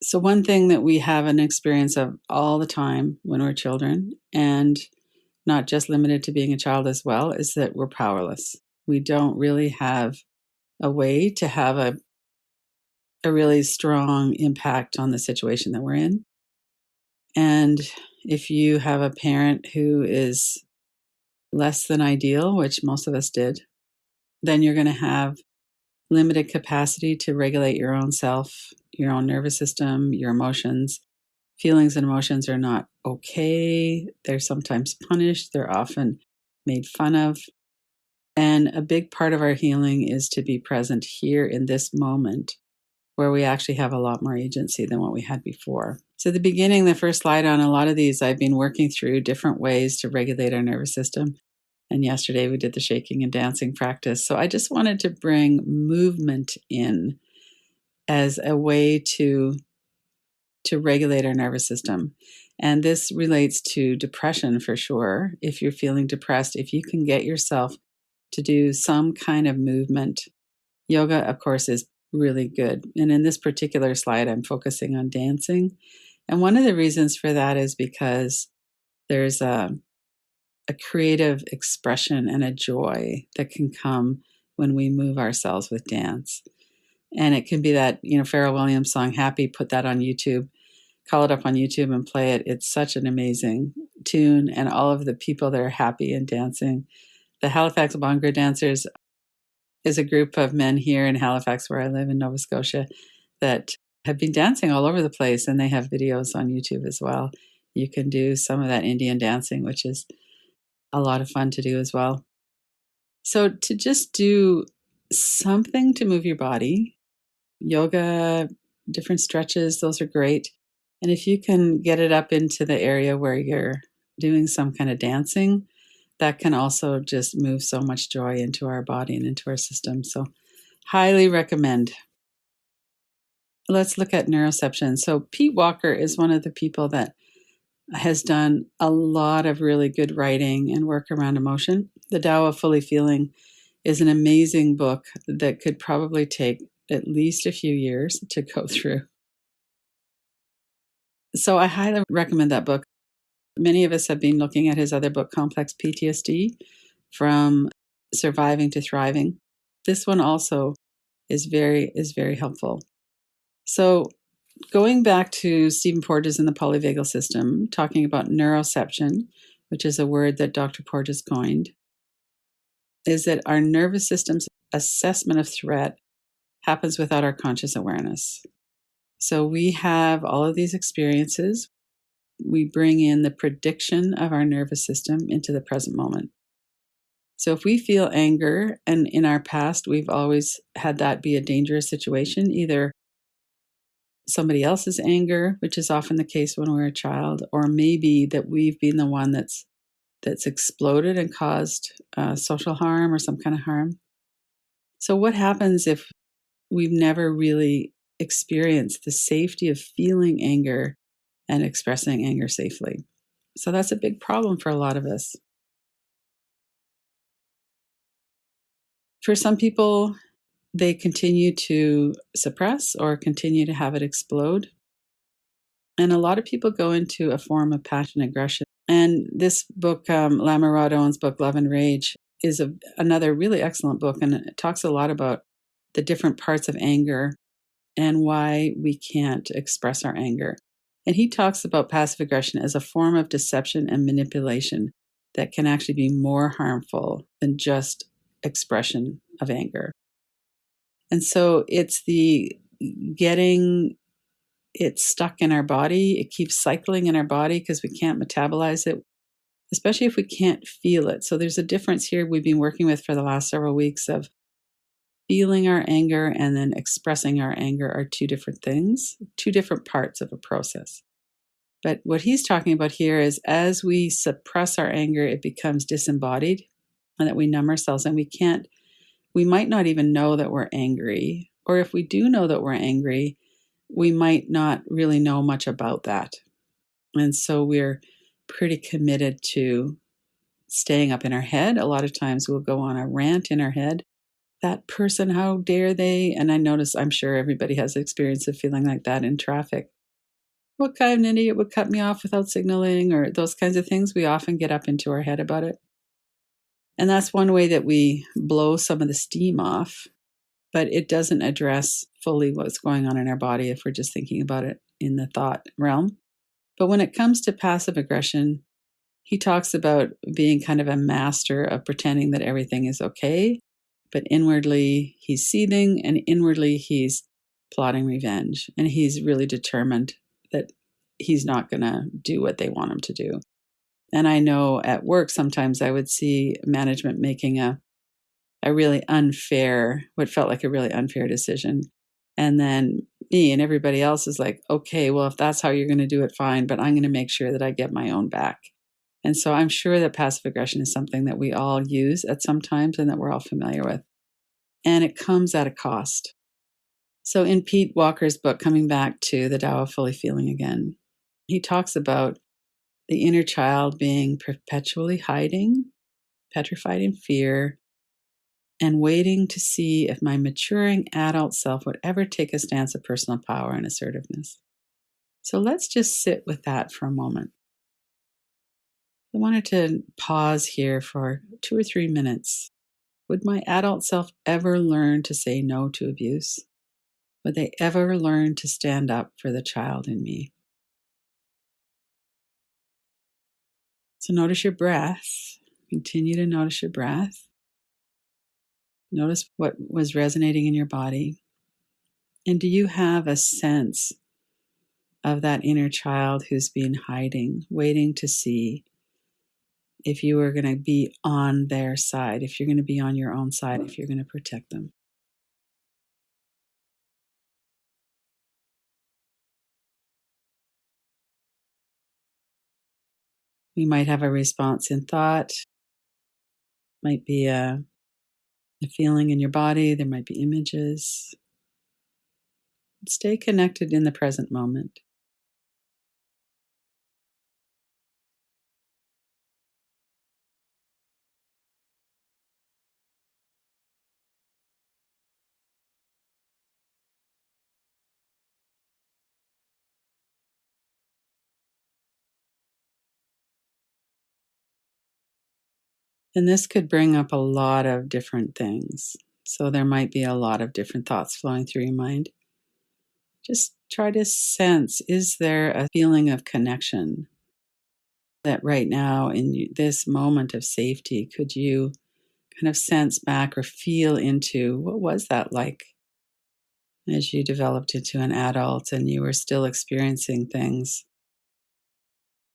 So one thing that we have an experience of all the time when we're children, and not just limited to being a child as well, is that we're powerless. We don't really have a way to have a really strong impact on the situation that we're in. And if you have a parent who is less than ideal, which most of us did, then you're going to have limited capacity to regulate your own self, your own nervous system, your emotions. Feelings and emotions are not okay. They're sometimes punished. They're often made fun of. And a big part of our healing is to be present here in this moment where we actually have a lot more agency than what we had before. So at the beginning, the first slide on a lot of these, I've been working through different ways to regulate our nervous system. And yesterday we did the shaking and dancing practice. So I just wanted to bring movement in as a way to regulate our nervous system. And this relates to depression for sure. If you're feeling depressed, if you can get yourself to do some kind of movement, yoga, of course, is really good. And in this particular slide, I'm focusing on dancing. And one of the reasons for that is because there's a creative expression and a joy that can come when we move ourselves with dance. And it can be that, Pharrell Williams song, Happy, put that on YouTube, call it up on YouTube and play it. It's such an amazing tune. And all of the people that are happy and dancing. The Halifax Bhangra Dancers is a group of men here in Halifax, where I live in Nova Scotia, that have been dancing all over the place. And they have videos on YouTube as well. You can do some of that Indian dancing, which is a lot of fun to do as well. So to just do something to move your body, yoga, different stretches, those are great. And if you can get it up into the area where you're doing some kind of dancing, that can also just move so much joy into our body and into our system. So highly recommend. Let's look at neuroception. So Pete Walker is one of the people that has done a lot of really good writing and work around emotion. The Tao of Fully Feeling is an amazing book that could probably take at least a few years to go through. So I highly recommend that book. Many of us have been looking at his other book, Complex PTSD, From Surviving to Thriving. This one also is very helpful. So going back to Stephen Porges and the polyvagal system, talking about neuroception, which is a word that Dr. Porges coined, is that our nervous system's assessment of threat happens without our conscious awareness. So we have all of these experiences. We bring in the prediction of our nervous system into the present moment. So if we feel anger, and in our past, we've always had that be a dangerous situation, either somebody else's anger, which is often the case when we're a child, or maybe that we've been the one that's exploded and caused social harm or some kind of harm. So what happens if we've never really experienced the safety of feeling anger and expressing anger safely? So that's a big problem for a lot of us. For some people, they continue to suppress or continue to have it explode. And a lot of people go into a form of passion aggression. And this book, Lama Radon's book, Love and Rage, is another really excellent book. And it talks a lot about the different parts of anger and why we can't express our anger. And he talks about passive aggression as a form of deception and manipulation that can actually be more harmful than just expression of anger. And so it's the getting it stuck in our body. It keeps cycling in our body because we can't metabolize it, especially if we can't feel it. So there's a difference here we've been working with for the last several weeks of feeling our anger and then expressing our anger are two different things, two different parts of a process. But what he's talking about here is as we suppress our anger, it becomes disembodied and that we numb ourselves and we might not even know that we're angry. Or if we do know that we're angry, we might not really know much about that. And so we're pretty committed to staying up in our head. A lot of times we'll go on a rant in our head that person, how dare they? And I notice, I'm sure everybody has the experience of feeling like that in traffic. What kind of an idiot would cut me off without signaling, or those kinds of things? We often get up into our head about it. And that's one way that we blow some of the steam off, but it doesn't address fully what's going on in our body if we're just thinking about it in the thought realm. But when it comes to passive aggression, he talks about being kind of a master of pretending that everything is okay, but inwardly he's seething and inwardly he's plotting revenge. And he's really determined that he's not going to do what they want him to do. And I know at work sometimes I would see management making a really unfair, what felt like a really unfair decision. And then me and everybody else is like, okay, well, if that's how you're going to do it, fine, but I'm going to make sure that I get my own back. And so I'm sure that passive aggression is something that we all use at some times and that we're all familiar with. And it comes at a cost. So in Pete Walker's book, Coming Back to the Tao of Fully Feeling Again, he talks about the inner child being perpetually hiding, petrified in fear, and waiting to see if my maturing adult self would ever take a stance of personal power and assertiveness. So let's just sit with that for a moment. I wanted to pause here for 2 or 3 minutes. Would my adult self ever learn to say no to abuse? Would they ever learn to stand up for the child in me? So notice your breath. Continue to notice your breath. Notice what was resonating in your body. And do you have a sense of that inner child who's been hiding, waiting to see if you were going to be on their side, if you're going to be on your own side, if you're going to protect them? We might have a response in thought, might be a feeling in your body, there might be images. Stay connected in the present moment. And this could bring up a lot of different things. So there might be a lot of different thoughts flowing through your mind. Just try to sense, is there a feeling of connection that right now in this moment of safety, could you kind of sense back or feel into what was that like as you developed into an adult and you were still experiencing things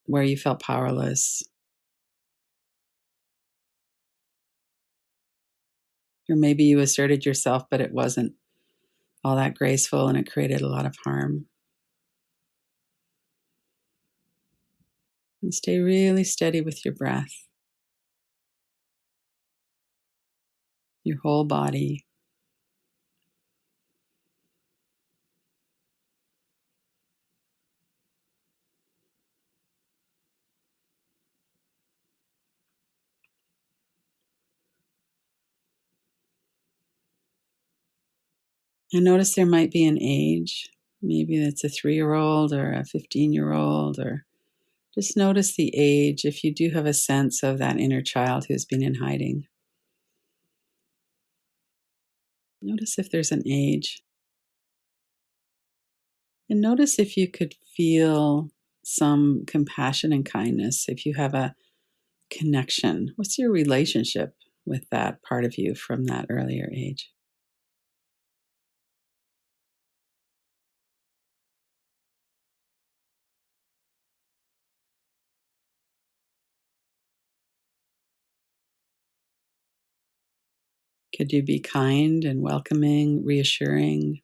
where you felt powerless? Or maybe you asserted yourself, but it wasn't all that graceful and it created a lot of harm. And stay really steady with your breath, your whole body. And notice there might be an age. Maybe it's a 3-year-old or a 15-year-old, or just notice the age if you do have a sense of that inner child who's been in hiding. Notice if there's an age. And notice if you could feel some compassion and kindness, if you have a connection. What's your relationship with that part of you from that earlier age? Could you be kind and welcoming, reassuring?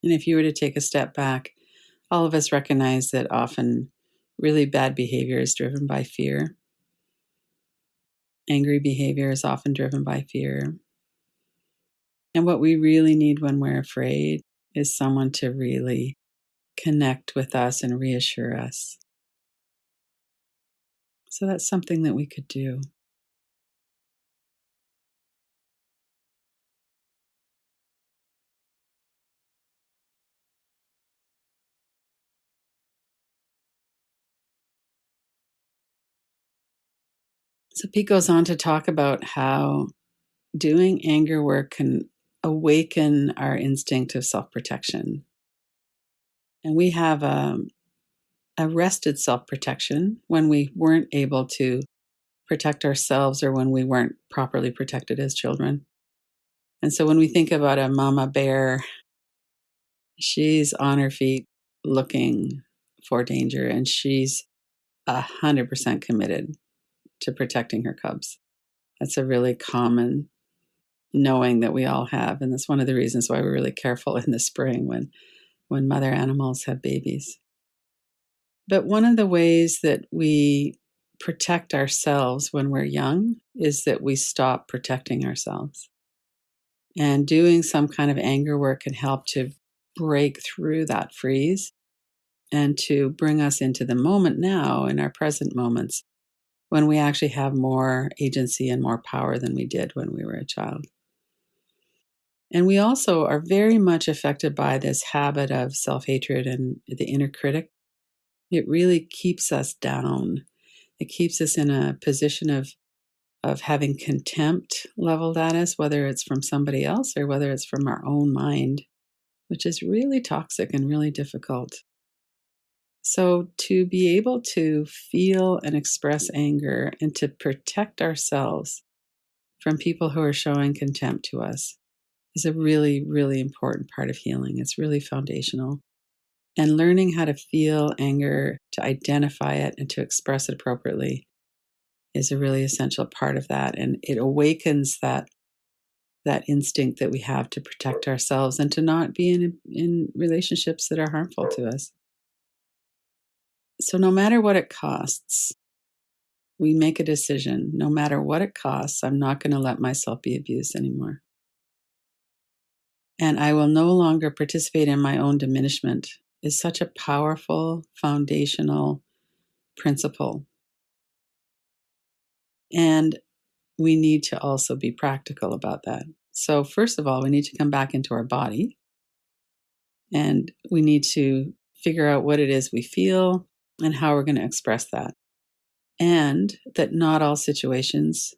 And if you were to take a step back, all of us recognize that often really bad behavior is driven by fear. Angry behavior is often driven by fear. And what we really need when we're afraid is someone to really connect with us and reassure us. So that's something that we could do. So Pete goes on to talk about how doing anger work can awaken our instinct of self protection. And we have arrested self protection when we weren't able to protect ourselves or when we weren't properly protected as children. And so when we think about a mama bear, she's on her feet looking for danger, and she's 100% committed to protecting her cubs. That's a really common knowing that we all have. And that's one of the reasons why we're really careful in the spring when mother animals have babies. But one of the ways that we protect ourselves when we're young is that we stop protecting ourselves. And doing some kind of anger work can help to break through that freeze and to bring us into the moment now, in our present moments, when we actually have more agency and more power than we did when we were a child. And we also are very much affected by this habit of self-hatred and the inner critic. It really keeps us down. It keeps us in a position of having contempt leveled at us, whether it's from somebody else or whether it's from our own mind, which is really toxic and really difficult. So, to be able to feel and express anger and to protect ourselves from people who are showing contempt to us is a really, really important part of healing. It's really foundational. And learning how to feel anger, to identify it, and to express it appropriately is a really essential part of that. And it awakens that instinct that we have to protect ourselves and to not be in relationships that are harmful to us. So no matter what it costs, we make a decision. No matter what it costs, I'm not going to let myself be abused anymore. And I will no longer participate in my own diminishment is such a powerful foundational principle. And we need to also be practical about that. So, first of all, we need to come back into our body and we need to figure out what it is we feel and how we're going to express that. And that not all situations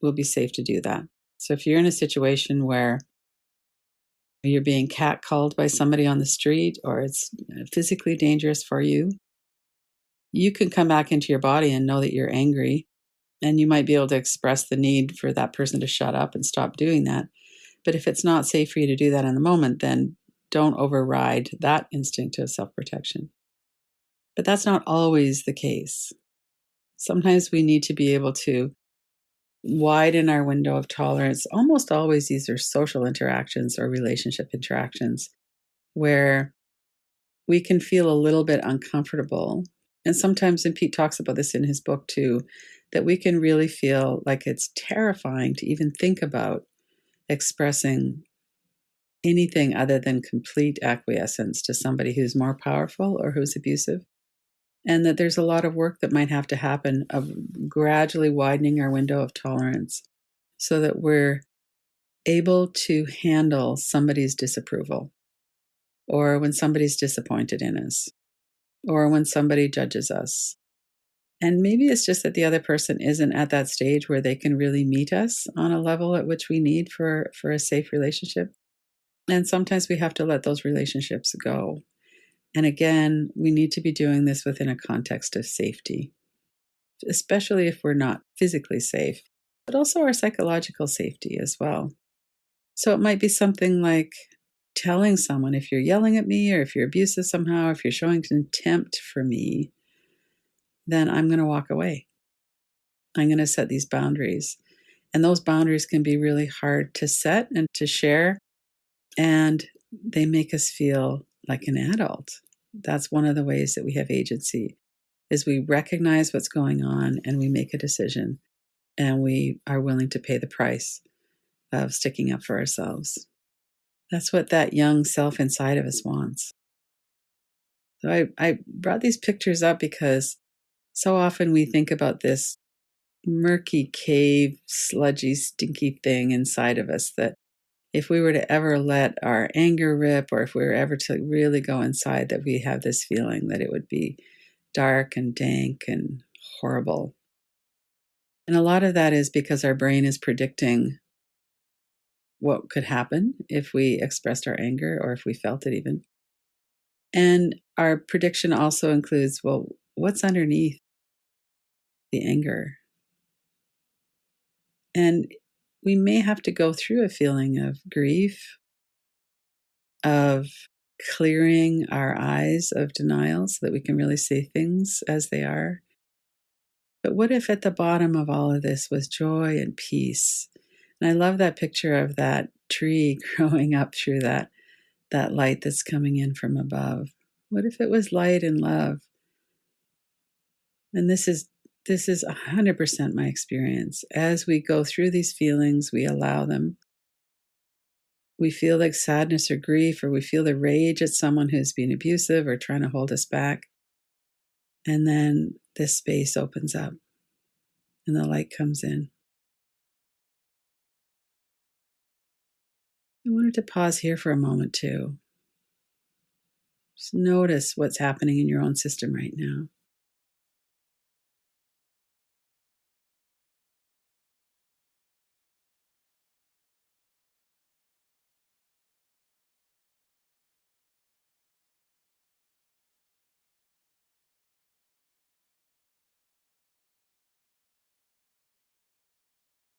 will be safe to do that. So, if you're in a situation where you're being catcalled by somebody on the street or it's physically dangerous for you, you can come back into your body and know that you're angry. And you might be able to express the need for that person to shut up and stop doing that. But if it's not safe for you to do that in the moment, then don't override that instinct of self protection. But that's not always the case. Sometimes we need to be able to widen our window of tolerance. Almost always, these are social interactions or relationship interactions where we can feel a little bit uncomfortable. And sometimes, and Pete talks about this in his book too, that we can really feel like it's terrifying to even think about expressing anything other than complete acquiescence to somebody who's more powerful or who's abusive. And that there's a lot of work that might have to happen of gradually widening our window of tolerance so that we're able to handle somebody's disapproval or when somebody's disappointed in us or when somebody judges us. And maybe it's just that the other person isn't at that stage where they can really meet us on a level at which we need for a safe relationship. And sometimes we have to let those relationships go. And again, we need to be doing this within a context of safety, especially if we're not physically safe, but also our psychological safety as well. So it might be something like telling someone, if you're yelling at me or if you're abusive somehow, if you're showing contempt for me, then I'm going to walk away. I'm going to set these boundaries. And those boundaries can be really hard to set and to share. And they make us feel like an adult. That's one of the ways that we have agency is we recognize what's going on and we make a decision and we are willing to pay the price of sticking up for ourselves. That's what that young self inside of us wants. So I brought these pictures up because so often we think about this murky cave, sludgy, stinky thing inside of us that if we were to ever let our anger rip, or if we were ever to really go inside, that we have this feeling that it would be dark and dank and horrible. And a lot of that is because our brain is predicting what could happen if we expressed our anger or if we felt it even. And our prediction also includes, well, what's underneath the anger? And we may have to go through a feeling of grief, of clearing our eyes of denial so that we can really see things as they are. But what if at the bottom of all of this was joy and peace? And I love that picture of that tree growing up through that light that's coming in from above. What if it was light and love? And this is 100% my experience. As we go through these feelings, we allow them. We feel like sadness or grief, or we feel the rage at someone who's being abusive or trying to hold us back. And then this space opens up and the light comes in. I wanted to pause here for a moment too. Just notice what's happening in your own system right now.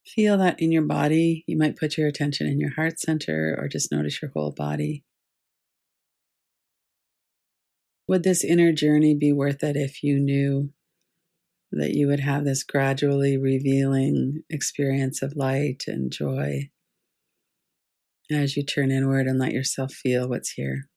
Feel that in your body. You might put your attention in your heart center or just notice your whole body. Would this inner journey be worth it if you knew that you would have this gradually revealing experience of light and joy as you turn inward and let yourself feel what's here?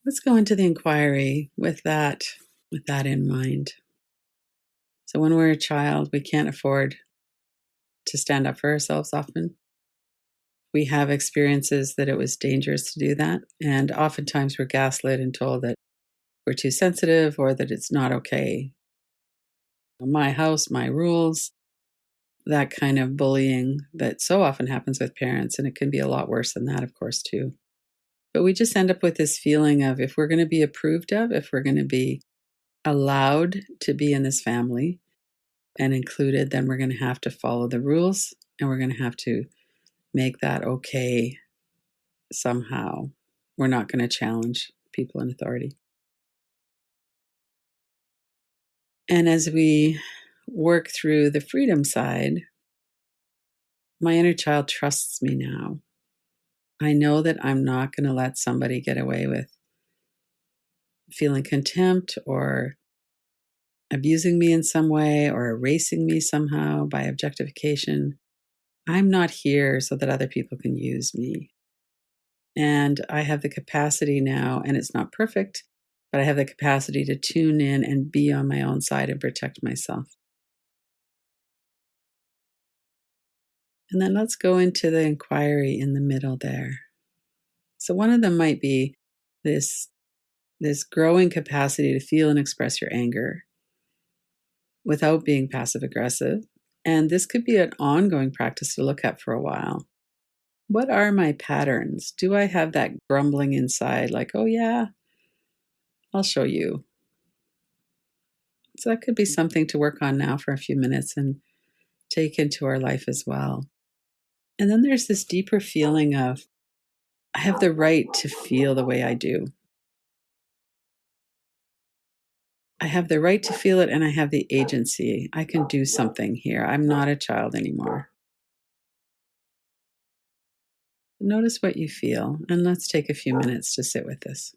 Let's go into the inquiry with that in mind. So when we're a child, we can't afford to stand up for ourselves often. We have experiences that it was dangerous to do that, and oftentimes we're gaslit and told that we're too sensitive or that it's not okay. My house, my rules, that kind of bullying that so often happens with parents, and it can be a lot worse than that, of course, too. But we just end up with this feeling of, if we're going to be approved of, if we're going to be allowed to be in this family and included, then we're going to have to follow the rules and we're going to have to make that okay somehow. We're not going to challenge people in authority. And as we work through the freedom side, my inner child trusts me now. I know that I'm not going to let somebody get away with feeling contempt or abusing me in some way or erasing me somehow by objectification. I'm not here so that other people can use me. And I have the capacity now, and it's not perfect, but I have the capacity to tune in and be on my own side and protect myself. And then let's go into the inquiry in the middle there. So one of them might be this this growing capacity to feel and express your anger without being passive aggressive. And this could be an ongoing practice to look at for a while. What are my patterns? Do I have that grumbling inside, like, oh, yeah, I'll show you? So that could be something to work on now for a few minutes and take into our life as well. And then there's this deeper feeling of, I have the right to feel the way I do. I have the right to feel it and I have the agency. I can do something here. I'm not a child anymore. Notice what you feel, and let's take a few minutes to sit with this.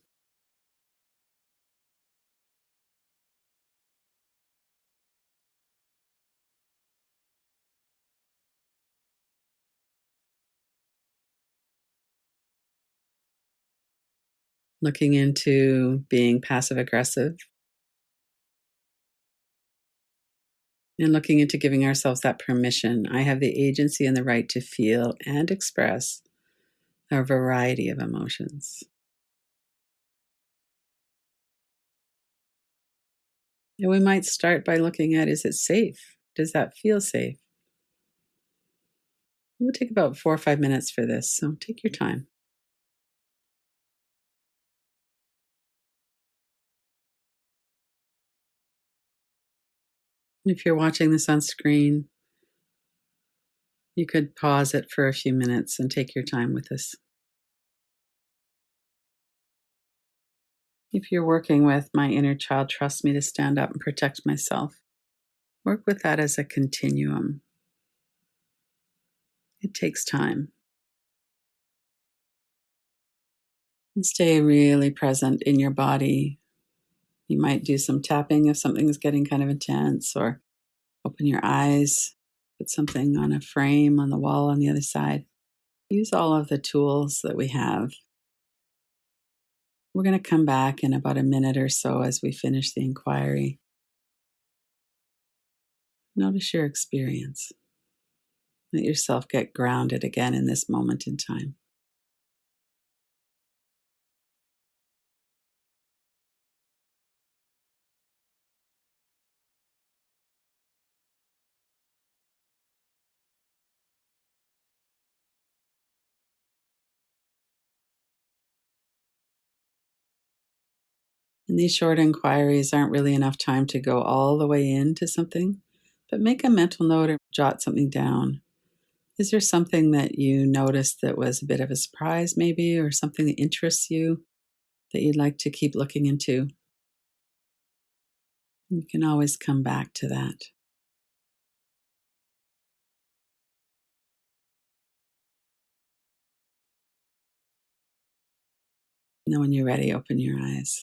looking into being passive aggressive, and looking into giving ourselves that permission. I have the agency and the right to feel and express a variety of emotions. And we might start by looking at, is it safe? Does that feel safe? It will take about 4 or 5 minutes for this, so take your time. If you're watching this on screen, you could pause it for a few minutes and take your time with this. If you're working with my inner child, trust me to stand up and protect myself. Work with that as a continuum. It takes time. And stay really present in your body. You might do some tapping if something's getting kind of intense, or open your eyes, put something on a frame on the wall on the other side. Use all of the tools that we have. We're going to come back in about a minute or so as we finish the inquiry. Notice your experience. Let yourself get grounded again in this moment in time. And these short inquiries aren't really enough time to go all the way into something, but make a mental note or jot something down. Is there something that you noticed that was a bit of a surprise, maybe, or something that interests you that you'd like to keep looking into? You can always come back to that. And then when you're ready, open your eyes.